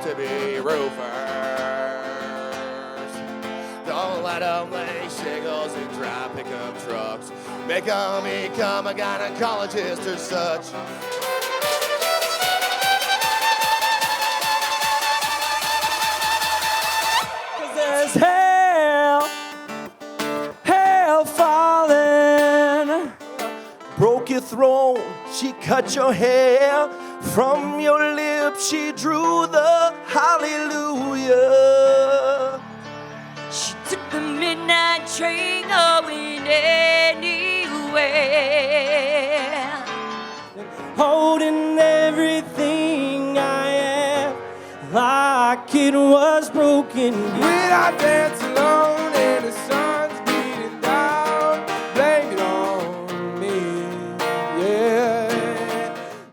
to be roofers. Don't let them lay shingles and drive pickup trucks. Make them become a gynecologist or such. Cause there's hell falling. Broke your throne, she cut your hair. From your lips she drew the hallelujah. She took the midnight train going anywhere. Holding everything I am like it was broken. When I dance